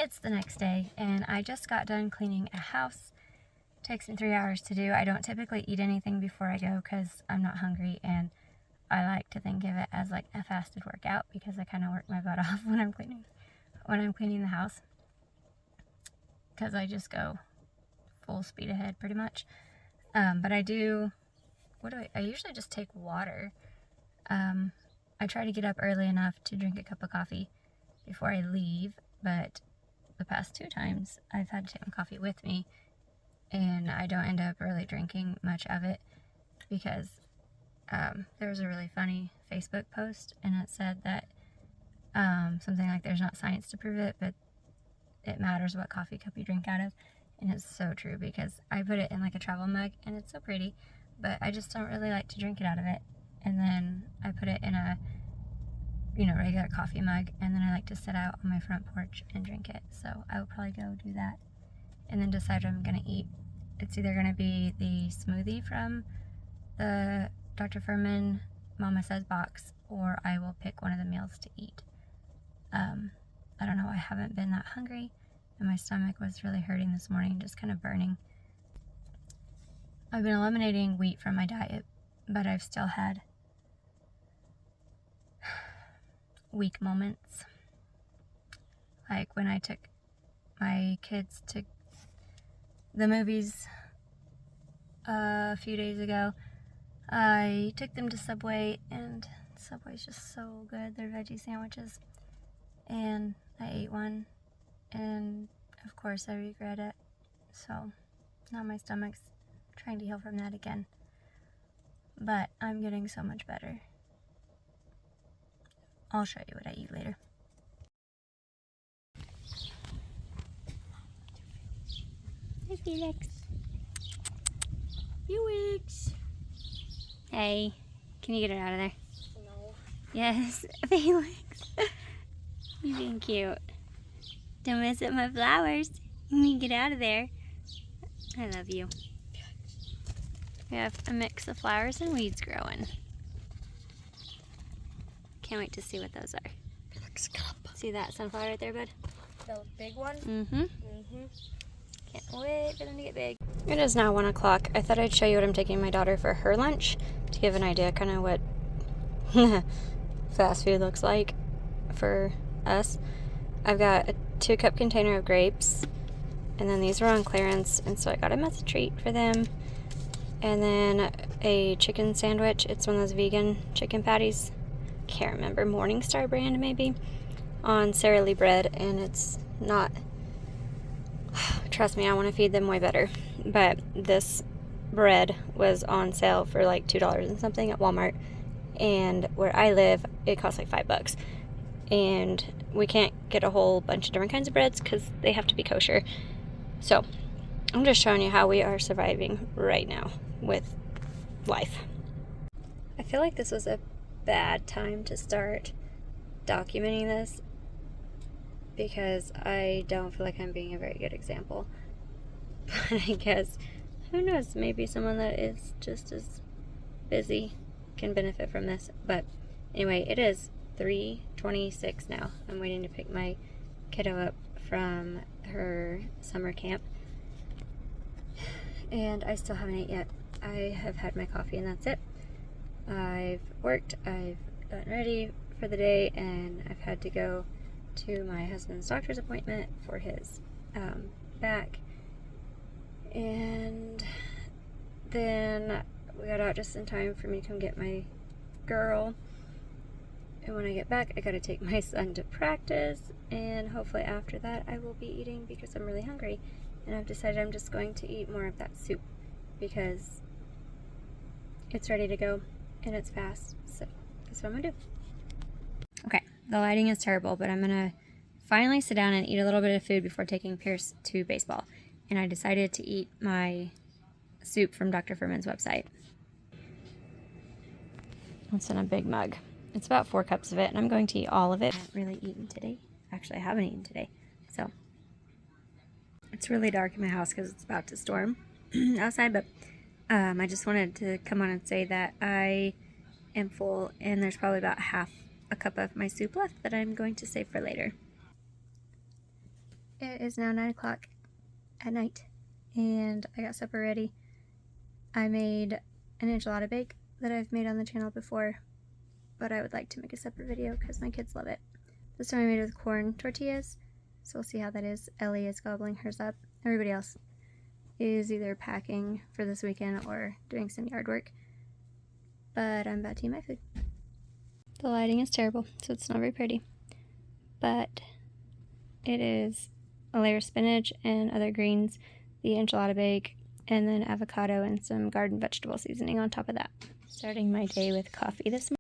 It's the next day, and I just got done cleaning a house. It takes me 3 hours to do. I don't typically eat anything before I go because I'm not hungry, and I like to think of it as like a fasted workout because I kind of work my butt off when I'm cleaning the house, because I just go full speed ahead pretty much. But I do, I usually just take water. I try to get up early enough to drink a cup of coffee before I leave, but the past 2 times I've had to take my coffee with me, and I don't end up really drinking much of it because there was a really funny Facebook post, and it said that something like there's not science to prove it, but it matters what coffee cup you drink out of. And it's so true, because I put it in like a travel mug and it's so pretty, but I just don't really like to drink it out of it. And then I put it in a regular coffee mug, and then I like to sit out on my front porch and drink it. So I will probably go do that and then decide what I'm gonna eat. It's either gonna be the smoothie from the Dr. Furman Mama Says box, or I will pick one of the meals to eat. I don't know, I haven't been that hungry, and my stomach was really hurting this morning, just kind of burning. I've been eliminating wheat from my diet, but I've still had weak moments. Like when I took my kids to the movies a few days ago, I took them to Subway, and Subway's just so good, their veggie sandwiches, and I ate one, and of course I regret it. So now my stomach's trying to heal from that again, but I'm getting so much better. I'll show you what I eat later. Hi, Felix. Felix. Hey, can you get it out of there? No. Yes, Felix. You're being cute. Don't mess up my flowers. You need to get out of there. I love you. We have a mix of flowers and weeds growing. Can't wait to see what those are. See that sunflower right there, bud? The big one? Mm-hmm. Can't wait for them to get big. It is now 1 o'clock. I thought I'd show you what I'm taking my daughter for her lunch to give an idea kind of what fast food looks like for us. I've got a 2-cup container of grapes, and then these were on clearance, and so I got them as a treat for them. And then a chicken sandwich. It's one of those vegan chicken patties. Can't remember, Morningstar brand maybe, on Sara Lee bread, and it's not, trust me, I want to feed them way better, but this bread was on sale for like $2 and something at Walmart, and where I live it costs like $5, and we can't get a whole bunch of different kinds of breads because they have to be kosher. So I'm just showing you how we are surviving right now with life. I feel like this was a bad time to start documenting this because I don't feel like I'm being a very good example. But I guess, who knows, maybe someone that is just as busy can benefit from this. But anyway, it is 3:26 now. I'm waiting to pick my kiddo up from her summer camp, and I still haven't ate yet. I have had my coffee and that's it. I've worked, I've gotten ready for the day, and I've had to go to my husband's doctor's appointment for his back. And then we got out just in time for me to come get my girl. And when I get back, I gotta take my son to practice, and hopefully after that I will be eating because I'm really hungry. And I've decided I'm just going to eat more of that soup because it's ready to go and it's fast, so that's what I'm gonna do. Okay, the lighting is terrible, but I'm gonna finally sit down and eat a little bit of food before taking Pierce to baseball. And I decided to eat my soup from Dr. Furman's website. It's in a big mug. It's about 4 cups of it, and I'm going to eat all of it. I haven't really eaten today. Actually, I haven't eaten today. So it's really dark in my house because it's about to storm outside, but I just wanted to come on and say that I am full, and there's probably about half a cup of my soup left that I'm going to save for later. It is now 9 o'clock at night, and I got supper ready. I made an enchilada bake that I've made on the channel before, but I would like to make a separate video because my kids love it. This time I made it with corn tortillas, so we'll see how that is. Ellie is gobbling hers up. Everybody else is either packing for this weekend or doing some yard work, but I'm about to eat my food. The lighting is terrible, so it's not very pretty, but it is a layer of spinach and other greens, the enchilada bake, and then avocado and some garden vegetable seasoning on top of that. Starting my day with coffee this morning.